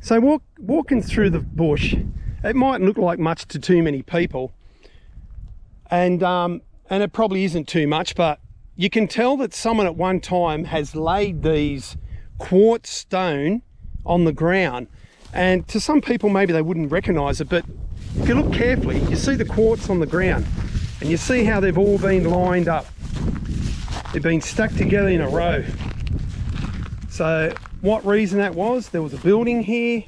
So walking through the bush, it mightn't look like much to too many people, and it probably isn't too much, but you can tell that someone at one time has laid these quartz stone on the ground, and to some people maybe they wouldn't recognize it, but if you look carefully, you see the quartz on the ground, and you see how they've all been lined up. They've been stuck together in a row. So what reason that was, there was a building here,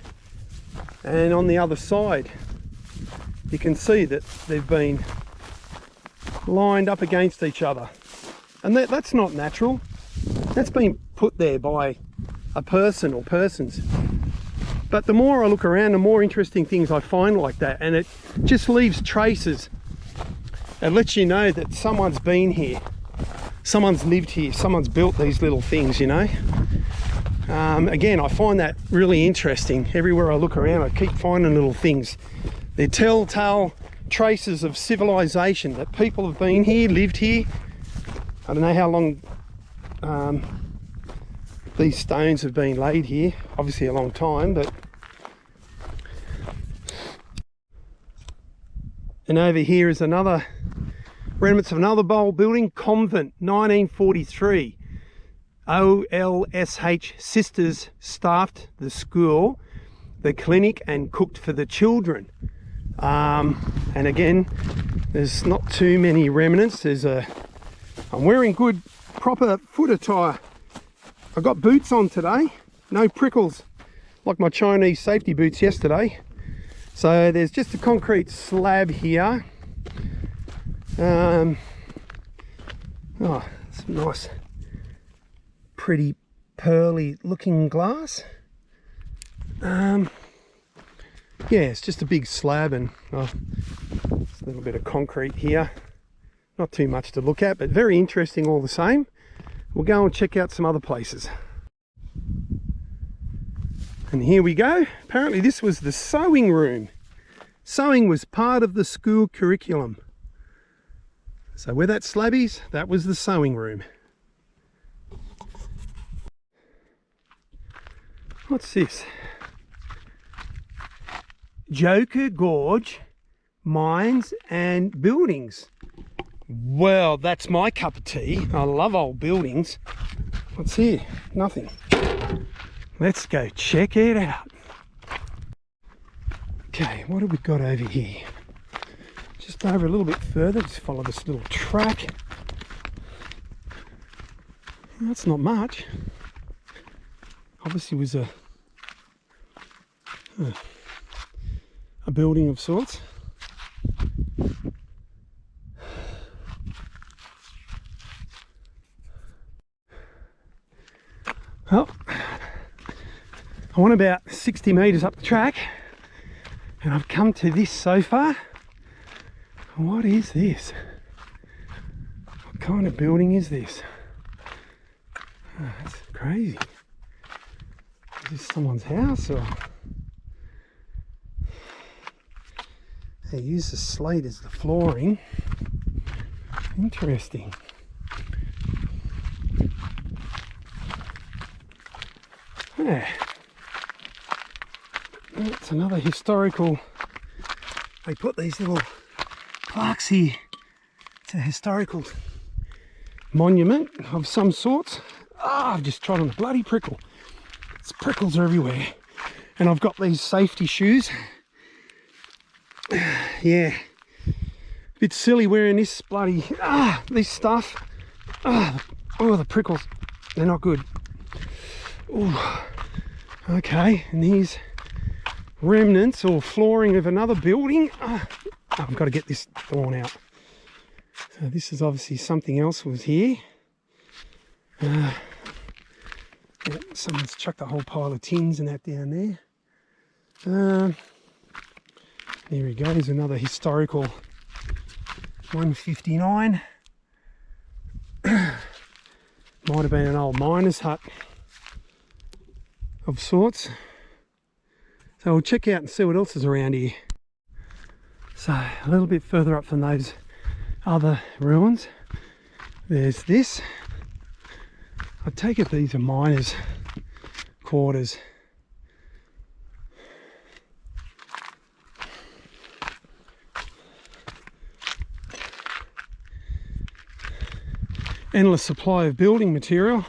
and on the other side you can see that they've been lined up against each other, and that's not natural. That's been put there by a person or persons. But the more I look around, the more interesting things I find like that, and it just leaves traces. It lets you know that someone's been here, someone's lived here, someone's built these little things, you know. Again, I find that really interesting. Everywhere I look around, I keep finding little things. They're telltale traces of civilization, that people have been here, lived here. I don't know how long these stones have been laid here, obviously a long time, but... And over here is another remnants of another old building, Convent, 1943. OLSH sisters staffed the school, the clinic, and cooked for the children. And again, there's not too many remnants. I'm wearing good proper foot attire. I got boots on today, no prickles like my Chinese safety boots yesterday. So there's just a concrete slab here. Oh, it's nice, pretty pearly looking glass. Yeah, it's just a big slab, and it's a little bit of concrete here. Not too much to look at, but very interesting all the same. We'll go and check out some other places. And here we go. Apparently this was the sewing room. Sewing was part of the school curriculum. So where that slab is, that was the sewing room. What's this? Joker Gorge Mines and Buildings. Well, that's my cup of tea. I love old buildings. What's here? Nothing. Let's go check it out. Okay, what have we got over here? Just over a little bit further, just follow this little track. That's not much. Obviously it was a building of sorts. Well, I went about 60 metres up the track, and I've come to this so far. What is this? What kind of building is this? Oh, that's crazy. Is this someone's house, or they use the slate as the flooring? Interesting. Yeah. That's another historical. They put these little plaques here. It's a historical monument of some sorts. Ah, I've just trod on a bloody prickle. It's prickles everywhere. And I've got these safety shoes. Yeah. A bit silly wearing this bloody, this stuff. Oh, the prickles. They're not good. Ooh. Okay, and here's remnants or flooring of another building. I've got to get this thorn out. So this is obviously something else was here. Yeah, someone's chucked a whole pile of tins and that down there. There we go, there's another historical 159. Might have been an old miner's hut of sorts. So we'll check out and see what else is around here. So a little bit further up from those other ruins, there's this. I take it these are miners' quarters. endless supply of building material.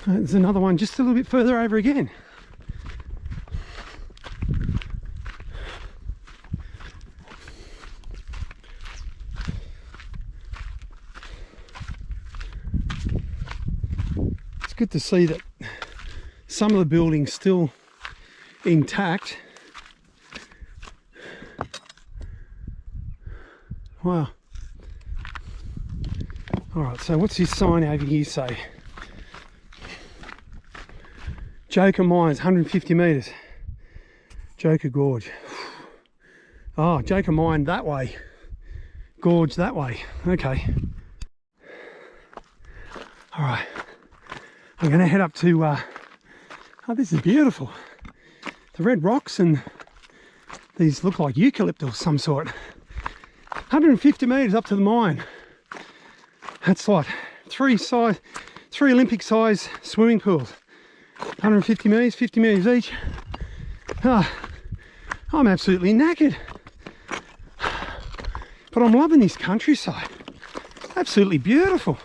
There's another one just a little bit further over again. It's good to see that some of the buildings still intact. Wow. All right, so what's this sign over here say? Joker Mines, 150 metres. Joker Gorge. Oh, Joker Mine that way. Gorge that way. Okay. All right. I'm going to head up to... oh, this is beautiful. The red rocks, and these look like eucalypt of some sort. 150 metres up to the mine. That's like three Olympic size swimming pools. 150 metres, 50 metres each. Ah, I'm absolutely knackered. But I'm loving this countryside. Absolutely beautiful.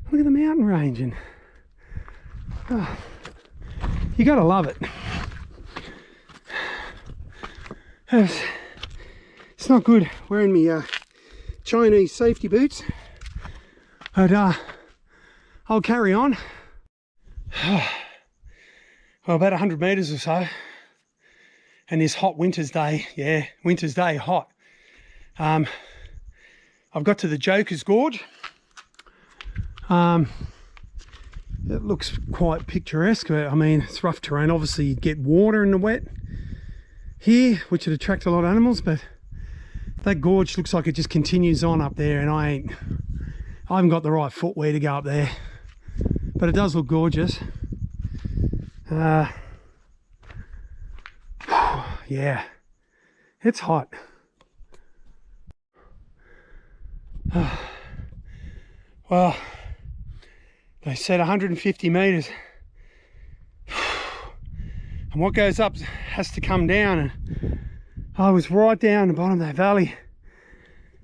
Look at the mountain range, and oh, you gotta love it. It's not good wearing me Chinese safety boots, but I'll carry on. Well, about 100 metres or so, and this hot winter's day, yeah, winter's day hot. I've got to the Joker's Gorge. It looks quite picturesque, but I mean, it's rough terrain. Obviously you get water in the wet here, which would attract a lot of animals, but that gorge looks like it just continues on up there, and I haven't got the right footwear to go up there, but it does look gorgeous. Yeah, it's hot. Well, they said 150 metres, and what goes up has to come down, and I was right down the bottom of that valley.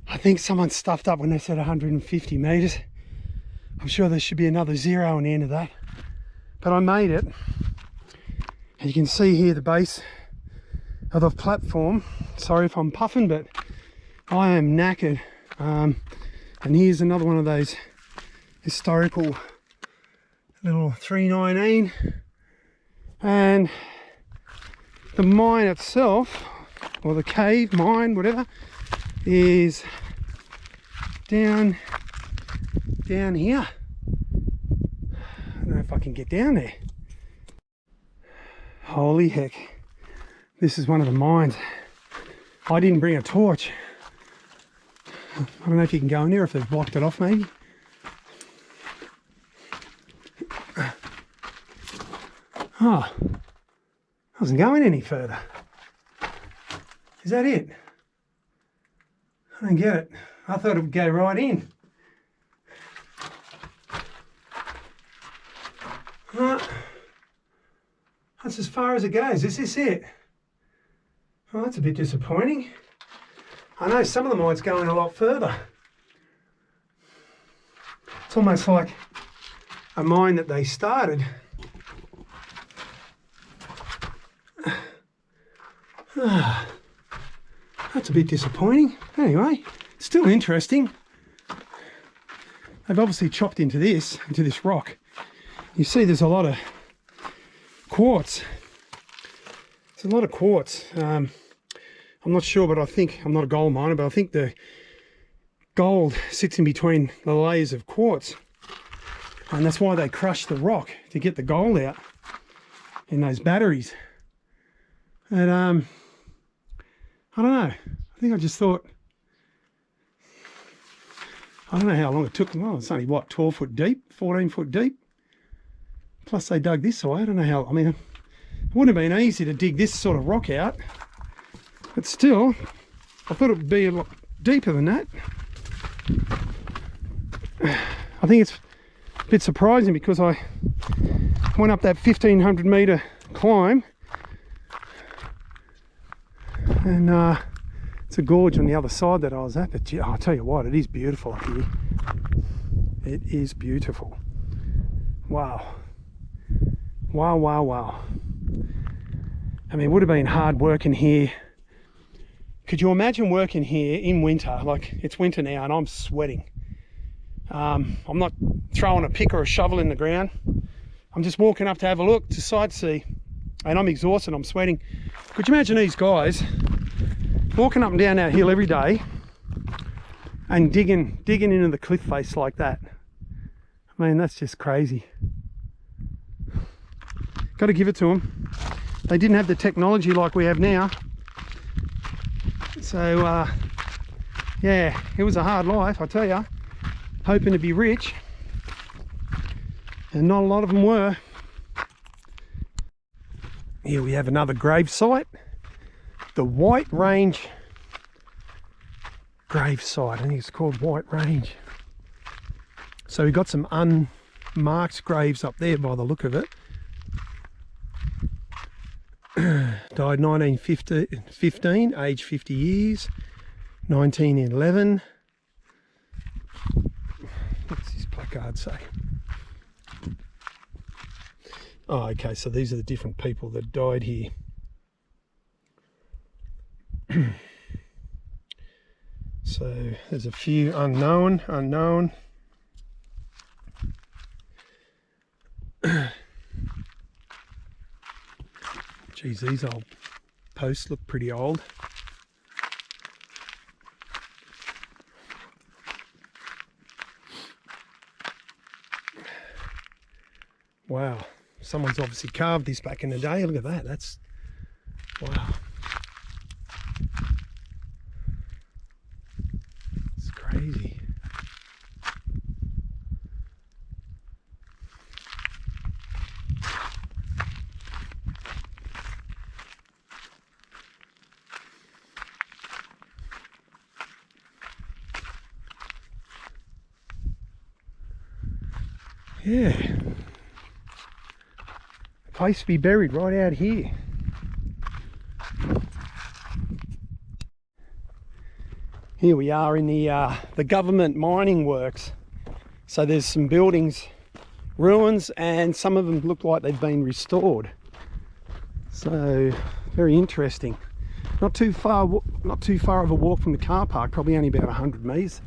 I think someone stuffed up when they said 150 metres. I'm sure there should be another zero on the end of that, but I made it. And you can see here the base of the platform. Sorry if I'm puffing, but I am knackered. And here's another one of those historical little 319, and the mine itself, or the cave, mine, whatever, is down here. I don't know if I can get down there. Holy heck, this is one of the mines. I didn't bring a torch. I don't know if you can go in there, if they've blocked it off maybe. Oh, I wasn't going any further. Is that it? I don't get it. I thought it would go right in. That's as far as it goes. Is this it? Oh, that's a bit disappointing. I know some of the mines going a lot further. It's almost like a mine that they started. That's a bit disappointing. Anyway, still interesting. They've obviously chopped into this rock. You see there's a lot of quartz. There's a lot of quartz. I'm not sure, but I think, I'm not a gold miner, but I think the gold sits in between the layers of quartz. And that's why they crush the rock, to get the gold out in those batteries. And I don't know. I think I just thought, I don't know how long it took them. Well, it's only what, 12 foot deep, 14 foot deep. Plus they dug this away. I don't know how, I mean, it wouldn't have been easy to dig this sort of rock out. But still, I thought it would be a lot deeper than that. I think it's a bit surprising because I went up that 1,500 metre climb, and It's a gorge on the other side that I was at, but I'll tell you what, it is beautiful up here. It is beautiful. Wow. Wow, wow, wow. I mean, it would have been hard working here. Could you imagine working here in winter? Like, it's winter now and I'm sweating. I'm not throwing a pick or a shovel in the ground. I'm just walking up to have a look, to sightsee. And I'm exhausted, I'm sweating. Could you imagine these guys walking up and down that hill every day and digging into the cliff face like that? I mean, that's just crazy. Got to give it to them. They didn't have the technology like we have now. So, yeah, it was a hard life, I tell you. Hoping to be rich. And not a lot of them were. Here we have another grave site. The White Range grave site. I think it's called White Range. So we've got some unmarked graves up there by the look of it. Died 1915, age 50 years. 1911. What's this placard say? Oh, okay, so these are the different people that died here. So there's a few unknown. Geez, these old posts look pretty old. Wow, someone's obviously carved this back in the day. Look at that, that's, wow. It's crazy. Yeah. Place to be buried right out here. Here we are in the government mining works. So there's some buildings, ruins, and some of them look like they've been restored. So very interesting. Not too far of a walk from the car park. Probably only about 100 metres.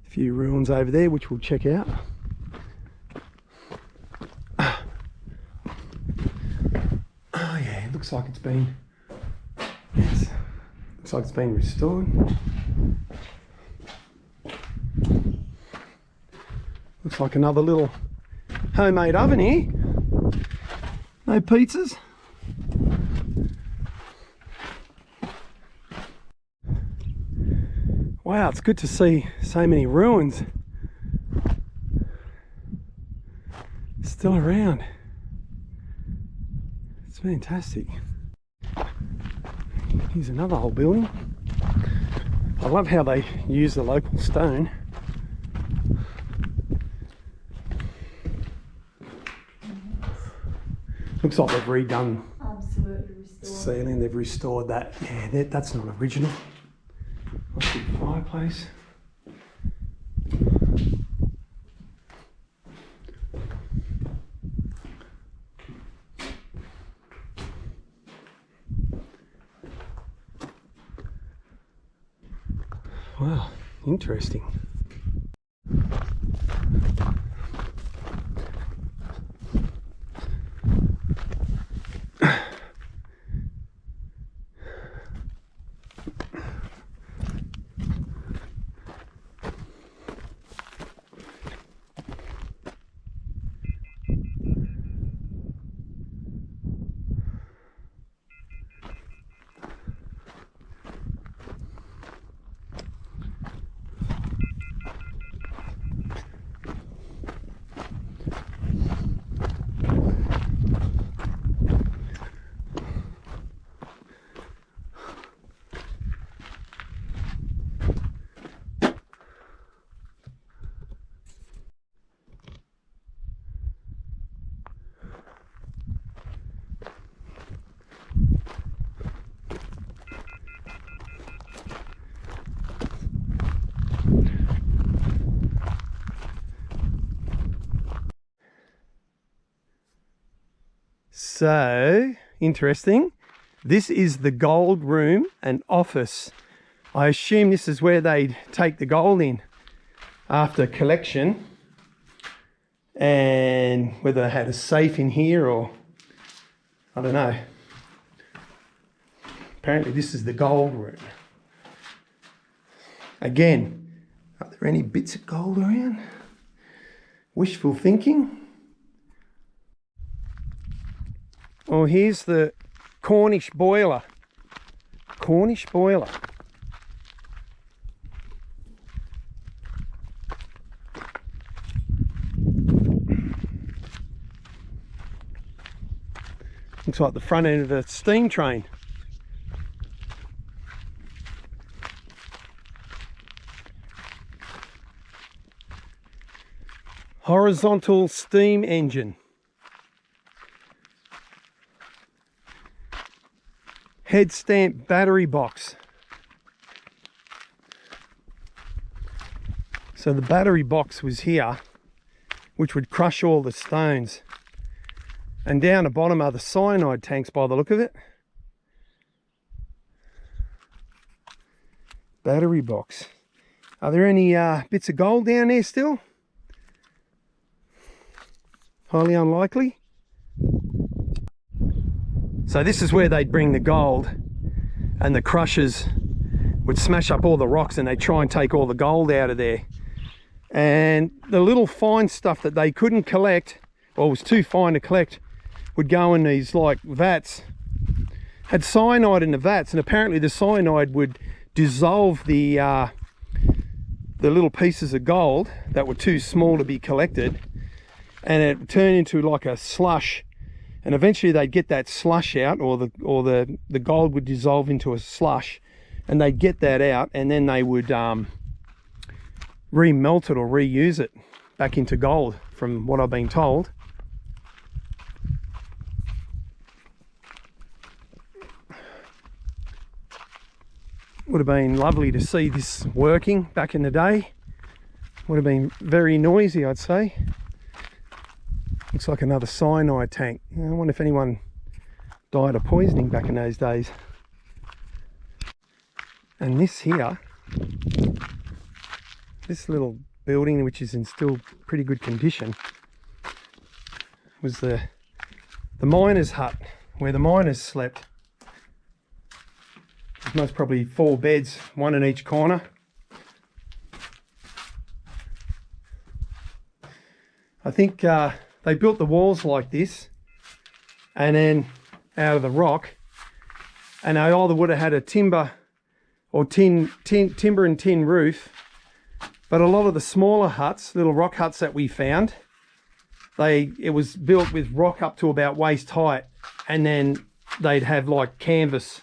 Few ruins over there which we'll check out. Oh yeah, it looks like it's been, yes, looks like it's been restored. Looks like another little homemade oven here. No pizzas. Wow, it's good to see so many ruins still around. It's fantastic. Here's another old building. I love how they use the local stone. Looks like they've redone the ceiling, they've restored that. Yeah, that's not original. What's the fireplace? Wow, interesting. So, interesting. This is the gold room and office. I assume this is where they'd take the gold in after collection. And whether they had a safe in here or, I don't know. Apparently this is the gold room. Again, are there any bits of gold around? Wishful thinking. Oh, here's the Cornish Boiler. Cornish Boiler. Looks like the front end of a steam train. Horizontal steam engine. Head stamp battery box. So the battery box was here, which would crush all the stones. And down the bottom are the cyanide tanks by the look of it. Battery box. Are there any bits of gold down there still? Highly unlikely. So this is where they'd bring the gold, and the crushers would smash up all the rocks and they'd try and take all the gold out of there. And the little fine stuff that they couldn't collect, or was too fine to collect, would go in these like vats. Had cyanide in the vats, and apparently the cyanide would dissolve the little pieces of gold that were too small to be collected, and it would turn into like a slush. And eventually they'd get that slush out, or the gold would dissolve into a slush, and they'd get that out, and then they would remelt it or reuse it back into gold, from what I've been told. Would have been lovely to see this working back in the day. Would have been very noisy, I'd say. Looks like another cyanide tank. I wonder if anyone died of poisoning back in those days. And this here, this little building, which is in still pretty good condition, was the miner's hut where the miners slept. There's most probably 4 beds, one in each corner. I think they built the walls like this, and then out of the rock, and they either would have had a timber or timber and tin roof, but a lot of the smaller huts, little rock huts that we found, it was built with rock up to about waist height, and then they'd have like canvas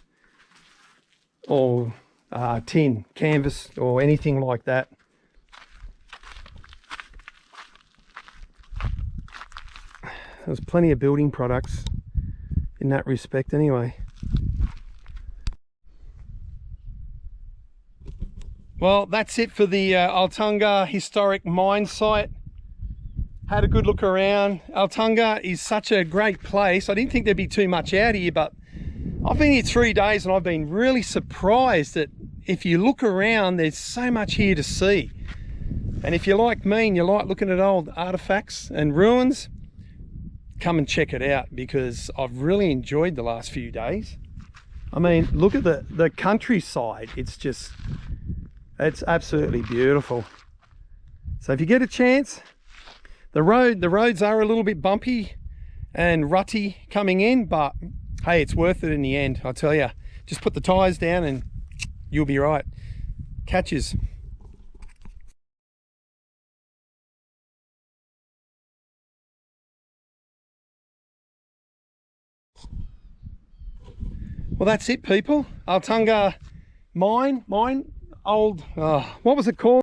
or tin, canvas or anything like that. There's plenty of building products in that respect anyway. Well, that's it for the Arltunga Historic Mine Site. Had a good look around. Arltunga is such a great place. I didn't think there'd be too much out here, but I've been here 3 days and I've been really surprised that if you look around, there's so much here to see. And if you're like me and you like looking at old artifacts and ruins, come and check it out, because I've really enjoyed the last few days. I mean, look at the countryside. It's absolutely beautiful. So if you get a chance, the roads are a little bit bumpy and rutty coming in, but hey, it's worth it in the end, I tell you. Just put the tyres down and you'll be right. Catches. Well, that's it, people. Arltunga mine, old, what was it called?